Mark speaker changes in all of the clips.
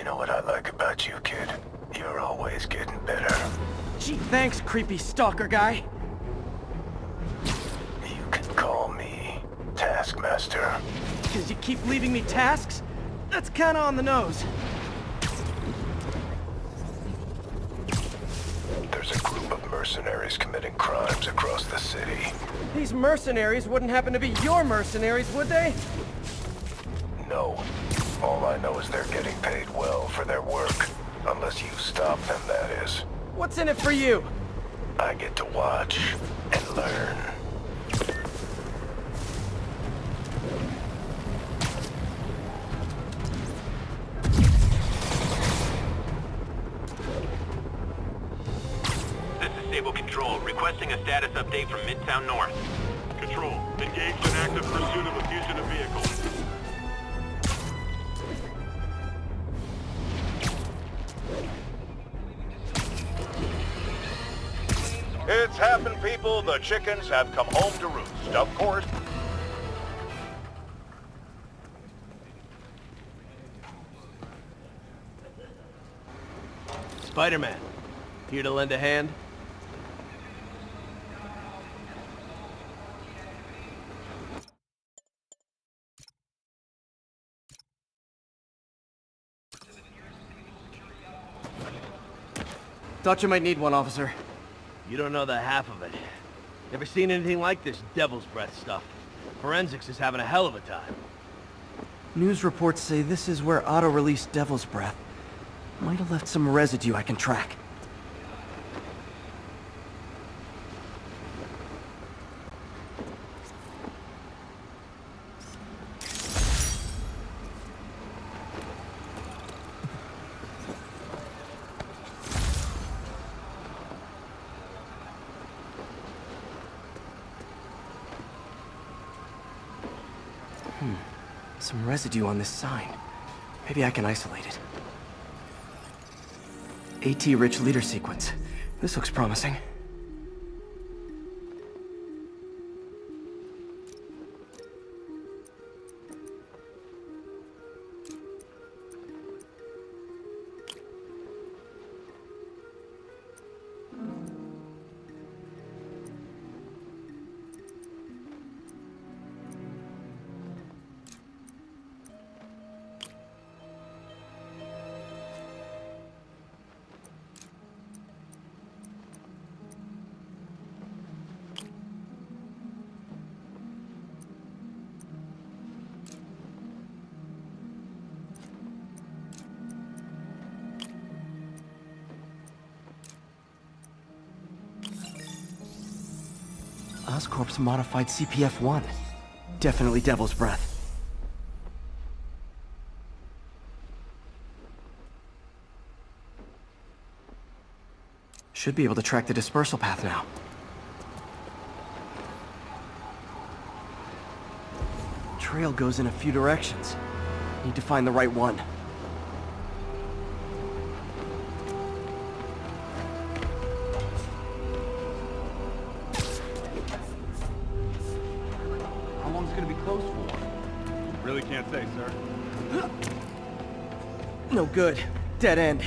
Speaker 1: know what I like about you, kid? You're always getting better.
Speaker 2: Gee, thanks, creepy stalker guy.
Speaker 1: You can call me Taskmaster.
Speaker 2: Because you keep leaving me tasks? That's kinda on the nose.
Speaker 1: There's a group of mercenaries committing crimes across the city.
Speaker 2: These mercenaries wouldn't happen to be your mercenaries, would they?
Speaker 1: No. All I know is they're getting paid well for their work. Unless you stop them, that is.
Speaker 2: What's in it for you?
Speaker 1: I get to watch and learn.
Speaker 3: This is Stable Control, requesting a status update from Midtown North.
Speaker 4: Control, engaged in active pursuit of a fugitive vehicle.
Speaker 5: It's happened, people. The chickens have come home to roost. Of course.
Speaker 2: Spiderman, here to lend a hand? Thought you might need one, officer.
Speaker 6: You don't know the half of it. Never seen anything like this devil's breath stuff. Forensics is having a hell of a time.
Speaker 2: News reports say this is where Otto released Devil's Breath. Might have left some residue I can track. Some residue on this sign. Maybe I can isolate it. AT-rich leader sequence. This looks promising. Oscorp's modified CPF-1. Definitely Devil's Breath. Should be able to track the dispersal path now. Trail goes in a few directions. Need to find the right one.
Speaker 6: How long's it gonna be closed for?
Speaker 4: Really can't say, sir.
Speaker 2: No good. Dead end.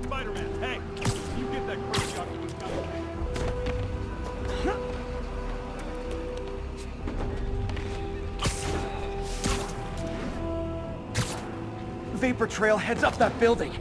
Speaker 4: Spiderman, hey! You get that crazy out of
Speaker 2: Vapor trail heads up that building.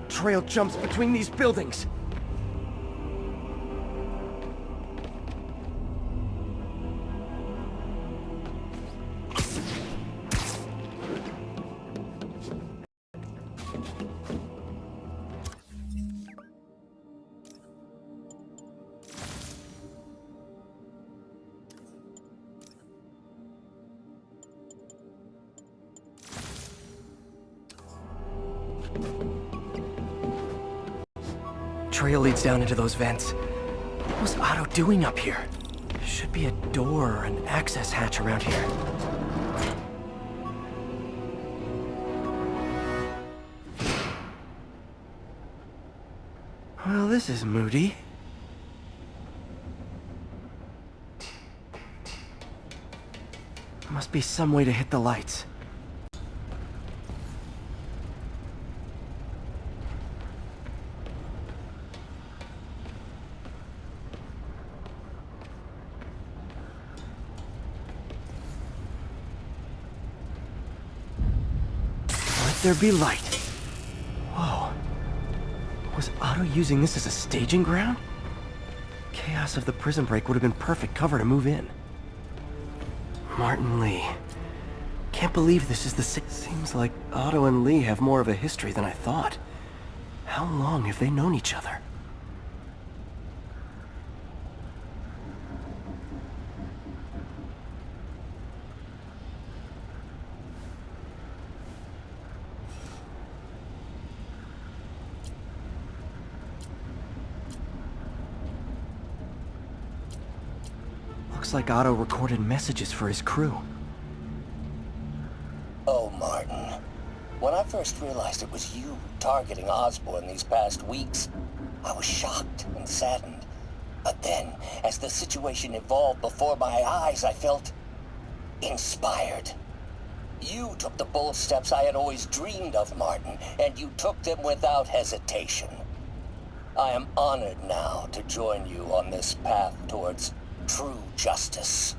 Speaker 2: Trail jumps between these buildings. Trail leads down into those vents. What was Otto doing up here? There should be a door or an access hatch around here. Well, this is moody. Must be some way to hit the lights. Let there be light. Whoa. Was Otto using this as a staging ground? Chaos of the prison break would have been perfect cover to move in. Martin Lee. Can't believe this is the same. Seems like Otto and Lee have more of a history than I thought. How long have they known each other? Looks like Otto recorded messages for his crew.
Speaker 7: Oh, Martin. When I first realized it was you targeting Osborn these past weeks, I was shocked and saddened. But then, as the situation evolved before my eyes, I felt inspired. You took the bold steps I had always dreamed of, Martin, and you took them without hesitation. I am honored now to join you on this path towards true justice.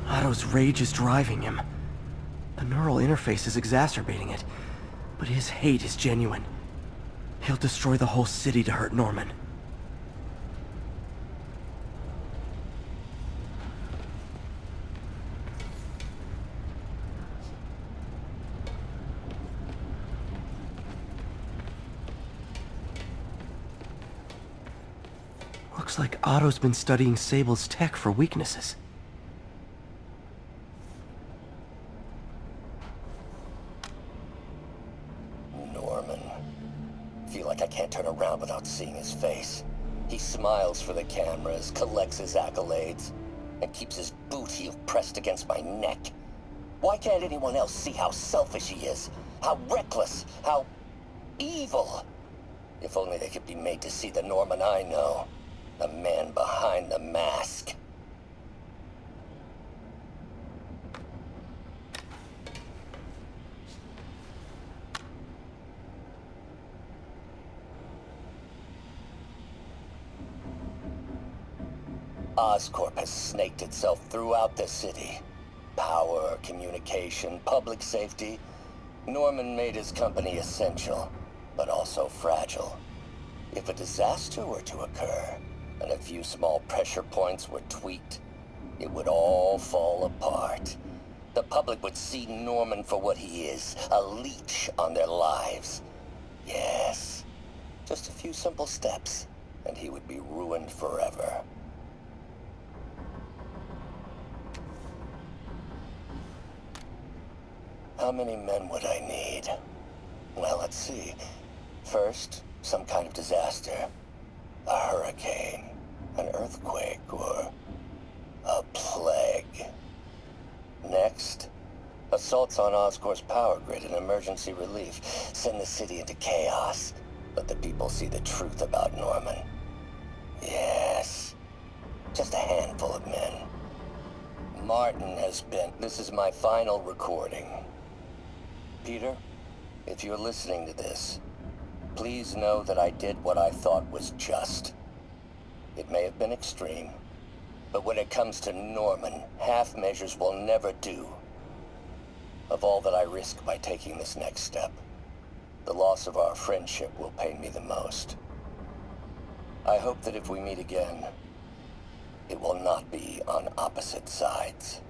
Speaker 2: Otto's rage is driving him. The neural interface is exacerbating it, but his hate is genuine. He'll destroy the whole city to hurt Norman. Looks like Otto's been studying Sable's tech for weaknesses.
Speaker 7: Norman. Feel like I can't turn around without seeing his face. He smiles for the cameras, collects his accolades, and keeps his boot heel pressed against my neck. Why can't anyone else see how selfish he is? How reckless? How evil? If only they could be made to see the Norman I know. The man behind the mask. Oscorp has snaked itself throughout the city. Power, communication, public safety. Norman made his company essential, but also fragile. If a disaster were to occur, and a few small pressure points were tweaked, it would all fall apart. The public would see Norman for what he is, a leech on their lives. Yes, just a few simple steps, and he would be ruined forever. How many men would I need? Well, let's see. First, some kind of disaster. A hurricane, an earthquake, or a plague. Next, assaults on Oscorp's power grid and emergency relief. Send the city into chaos. Let the people see the truth about Norman. Yes, just a handful of men. Martin has been... This is my final recording. Peter, if you're listening to this, please know that I did what I thought was just. It may have been extreme, but when it comes to Norman, half measures will never do. Of all that I risk by taking this next step, the loss of our friendship will pain me the most. I hope that if we meet again, it will not be on opposite sides.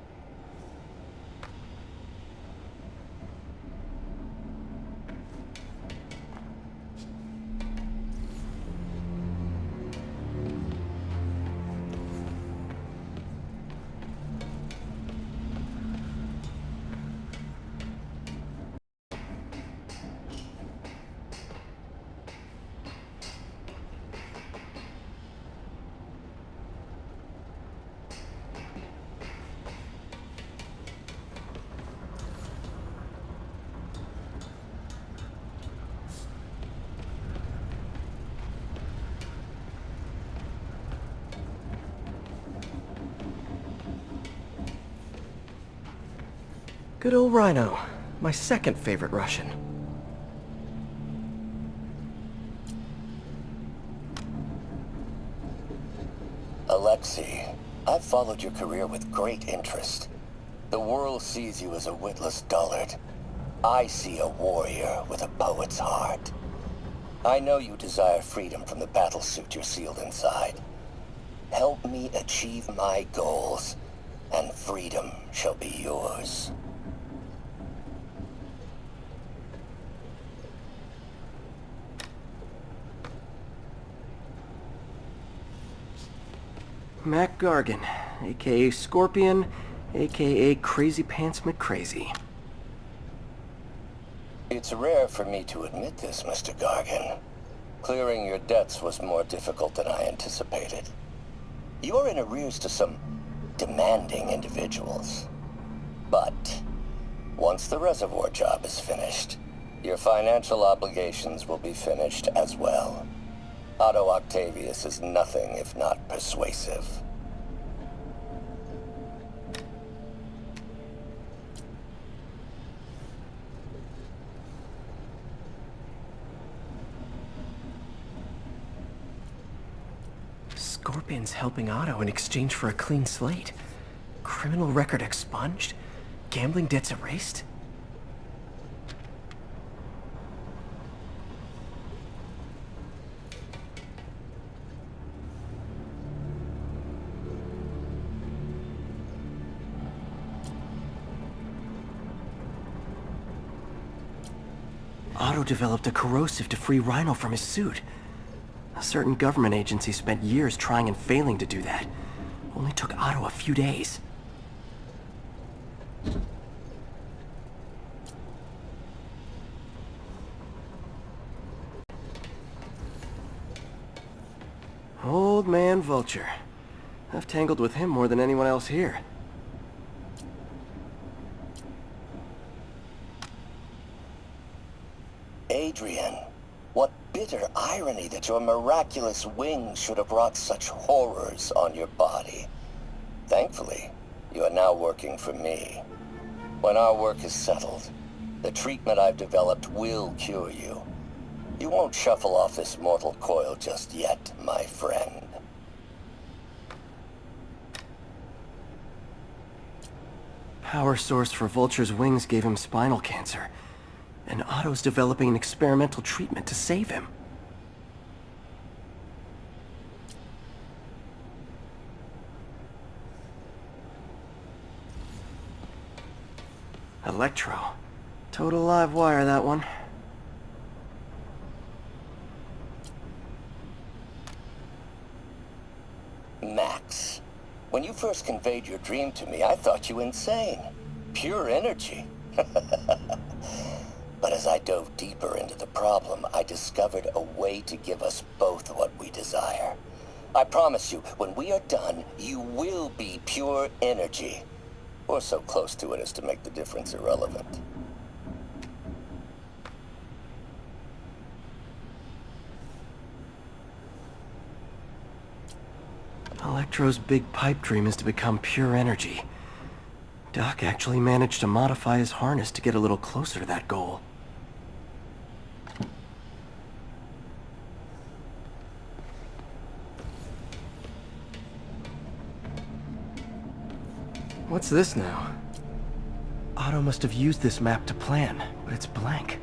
Speaker 2: Good old Rhino. My second favorite Russian.
Speaker 7: Alexei, I've followed your career with great interest. The world sees you as a witless dullard. I see a warrior with a poet's heart. I know you desire freedom from the battlesuit you're sealed inside. Help me achieve my goals, and freedom shall be yours.
Speaker 2: Mac Gargan, aka Scorpion, aka Crazy Pants McCrazy.
Speaker 7: It's rare for me to admit this, Mr. Gargan. Clearing your debts was more difficult than I anticipated. You're in arrears to some demanding individuals. But once the reservoir job is finished, your financial obligations will be finished as well. Otto Octavius is nothing if not persuasive.
Speaker 2: Scorpion's helping Otto in exchange for a clean slate. Criminal record expunged? Gambling debts erased? Otto developed a corrosive to free Rhino from his suit. A certain government agency spent years trying and failing to do that. Only took Otto a few days. Old man Vulture. I've tangled with him more than anyone else here.
Speaker 7: Adrian, what bitter irony that your miraculous wings should have brought such horrors on your body. Thankfully, you are now working for me. When our work is settled, the treatment I've developed will cure you. You won't shuffle off this mortal coil just yet, my friend.
Speaker 2: Power source for Vulture's wings gave him spinal cancer. And Otto's developing an experimental treatment to save him. Electro. Total live wire, that one.
Speaker 7: Max, when you first conveyed your dream to me, I thought you insane. Pure energy. But as I dove deeper into the problem, I discovered a way to give us both what we desire. I promise you, when we are done, you will be pure energy. Or so close to it as to make the difference irrelevant.
Speaker 2: Electro's big pipe dream is to become pure energy. Doc actually managed to modify his harness to get a little closer to that goal. What's this now? Otto must have used this map to plan, but it's blank.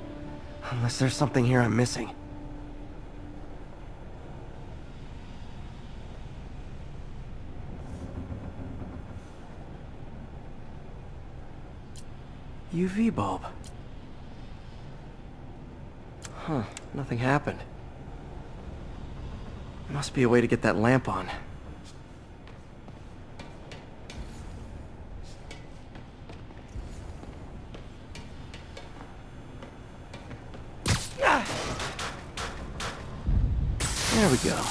Speaker 2: Unless there's something here I'm missing. UV bulb. Huh, nothing happened. Must be a way to get that lamp on. There we go.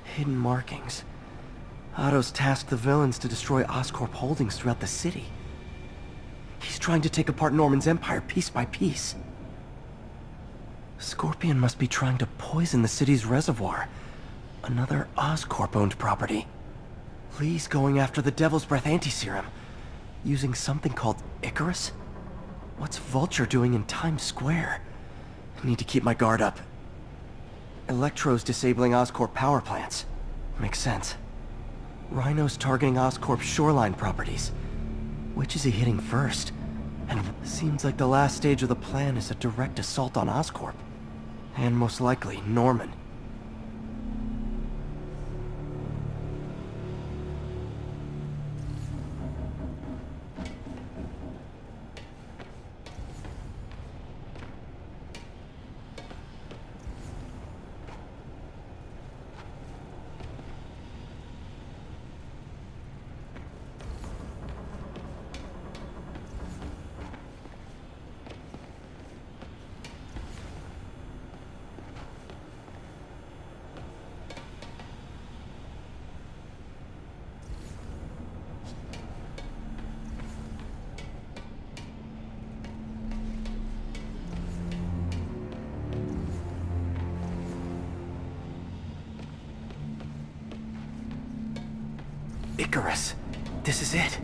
Speaker 2: Hidden markings. Otto's tasked the villains to destroy Oscorp holdings throughout the city. He's trying to take apart Norman's empire piece by piece. Scorpion must be trying to poison the city's reservoir. Another Oscorp-owned property. Lee's going after the Devil's Breath anti-serum, using something called Icarus? What's Vulture doing in Times Square? I need to keep my guard up. Electro's disabling Oscorp power plants. Makes sense. Rhino's targeting Oscorp's shoreline properties. Which is he hitting first? And seems like the last stage of the plan is a direct assault on Oscorp. And most likely, Norman. Icarus. This is it.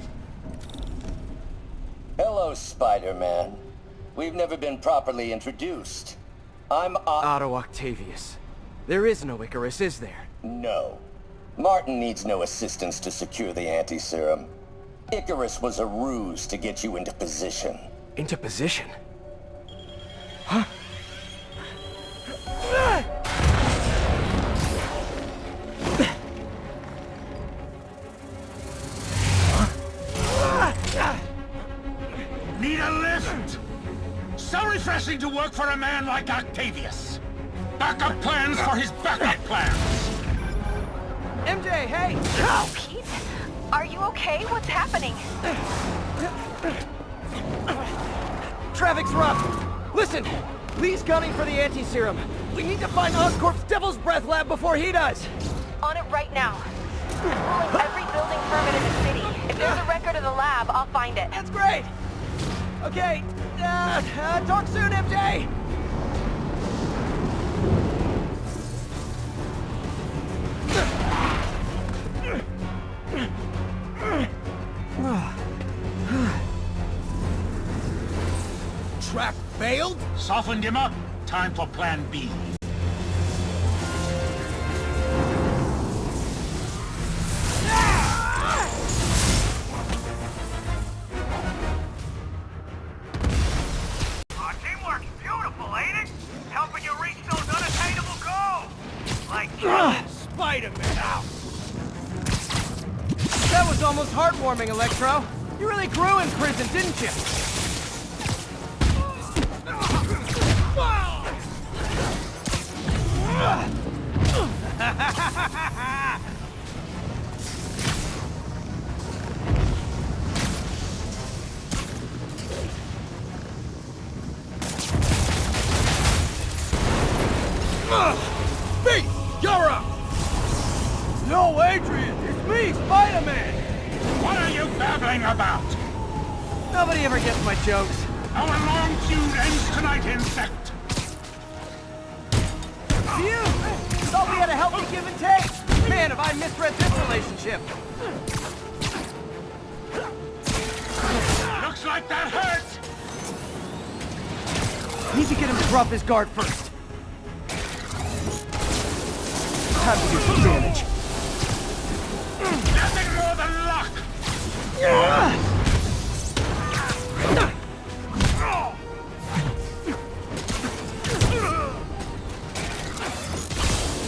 Speaker 7: Hello, Spider-Man. We've never been properly introduced. I'm
Speaker 2: Otto Octavius. There is no Icarus, is there?
Speaker 7: No. Martin needs no assistance to secure the anti-serum. Icarus was a ruse to get you into position.
Speaker 2: Into position? Huh?
Speaker 8: Need a lift? So refreshing to work for a man like Octavius. Backup plans for his backup plans.
Speaker 2: MJ, hey!
Speaker 9: Oh, Pete? Are you okay? What's happening?
Speaker 2: Traffic's rough. Listen, Lee's gunning for the anti-serum. We need to find Oscorp's Devil's Breath lab before he does.
Speaker 9: On it right now. Pulling every building permit in the city. If there's a record of the lab, I'll find it.
Speaker 2: That's great. Okay, talk soon, MJ!
Speaker 8: Trap failed? Softened him up. Time for plan B.
Speaker 4: Teamwork's beautiful, ain't it? Helping you reach those unattainable goals. Like
Speaker 6: Spiderman! Ow! That was almost heartwarming, Electro. You really grew in prison, didn't you?
Speaker 8: Pete, you're up!
Speaker 6: No, Adrian! It's me, Spider-Man!
Speaker 8: What are you babbling about?
Speaker 6: Nobody ever gets my jokes.
Speaker 8: Our long feud ends tonight, insect.
Speaker 6: Phew! Thought we had a healthy give and take! Man, have I misread this relationship!
Speaker 8: Looks like that hurt!
Speaker 6: Need to get him to drop his guard first. Time to do some damage.
Speaker 8: Nothing more than luck!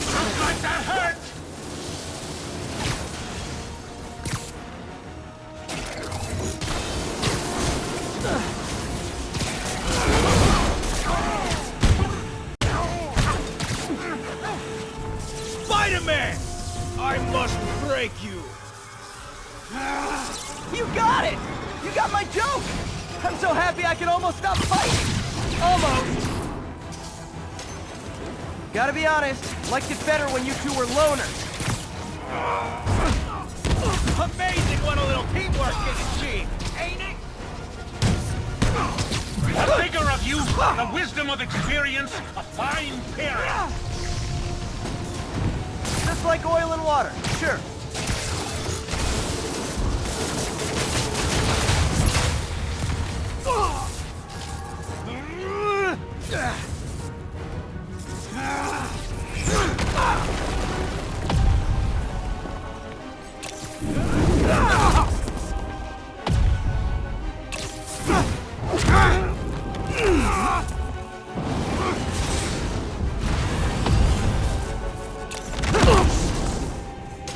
Speaker 8: Looks like that hurt!
Speaker 6: Spider-Man! I must break you! You got it! You got my joke! I'm so happy I can almost stop fighting! Almost! Gotta be honest, liked it better when you two were loners. Amazing what a little teamwork can achieve, ain't it?
Speaker 8: The vigor of youth, the wisdom of experience, a fine pairing.
Speaker 6: The
Speaker 2: like oil and water, sure.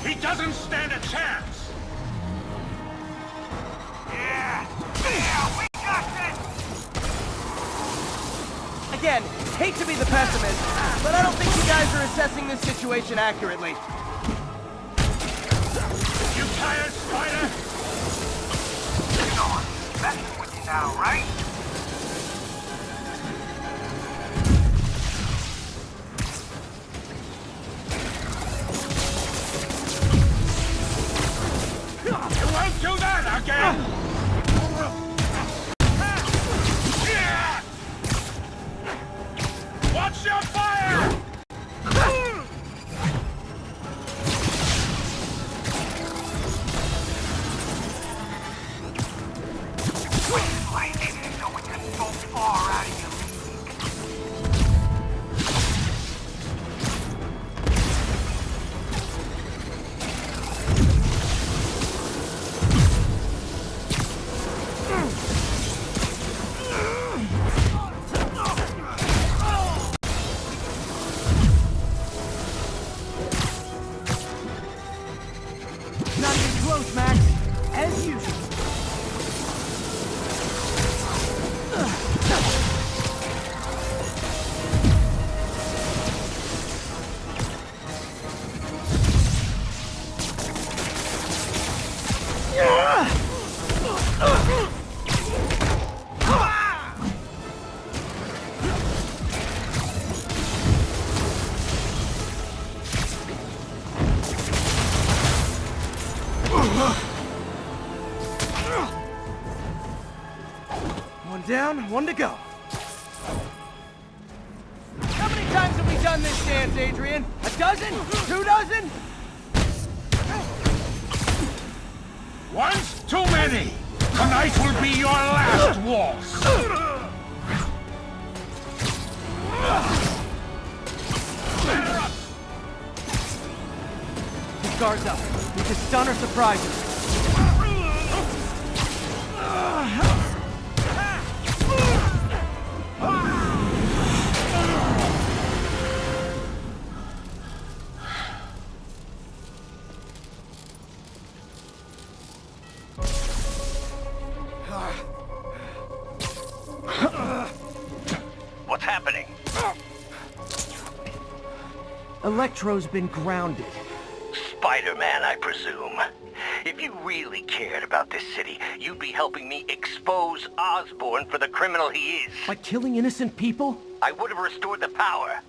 Speaker 8: He doesn't stand a chance!
Speaker 4: Yeah, we got this!
Speaker 2: Again, hate to be the pessimist, but I don't think you guys are assessing this situation accurately.
Speaker 8: You tired, Spider?
Speaker 4: You know I'm messing with you now, right?
Speaker 8: You won't do that again! Watch your fire!
Speaker 4: Like, so we can so far out of your
Speaker 2: Not even close, Max. As usual. One down, one to go. How many times have we done this dance, Adrian? A dozen? 2 dozen?
Speaker 8: Once too many! Tonight will be your last waltz!
Speaker 2: His guard's up. We just stun or surprise him.
Speaker 7: What's happening?
Speaker 2: Electro's been grounded.
Speaker 7: Spider-Man, I presume. If you really cared about this city, you'd be helping me expose Osborn for the criminal he is.
Speaker 2: By killing innocent people?
Speaker 7: I would have restored the power.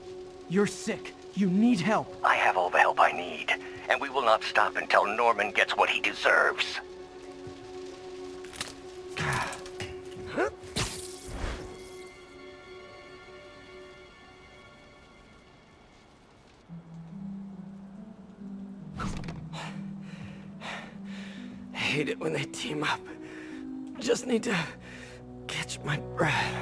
Speaker 2: You're sick. You need help.
Speaker 7: I have all the help I need, and we will not stop until Norman gets what he deserves.
Speaker 2: I hate it when they team up. Just need to catch my breath.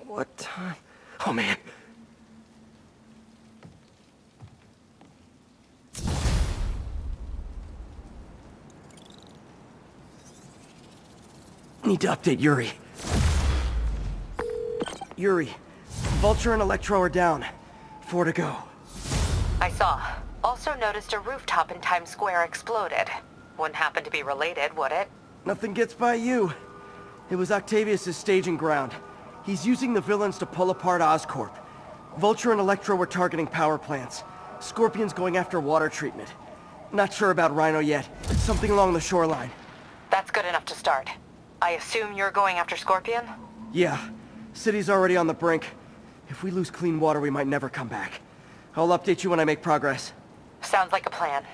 Speaker 2: What time? Oh man. Need to update Yuri. Yuri, Vulture and Electro are down. 4 to go.
Speaker 9: I saw. Also noticed a rooftop in Times Square exploded. Wouldn't happen to be related, would it?
Speaker 2: Nothing gets by you. It was Octavius' staging ground. He's using the villains to pull apart Oscorp. Vulture and Electro were targeting power plants. Scorpion's going after water treatment. Not sure about Rhino yet. Something along the shoreline.
Speaker 9: That's good enough to start. I assume you're going after Scorpion?
Speaker 2: Yeah. City's already on the brink. If we lose clean water, we might never come back. I'll update you when I make progress.
Speaker 9: Sounds like a plan.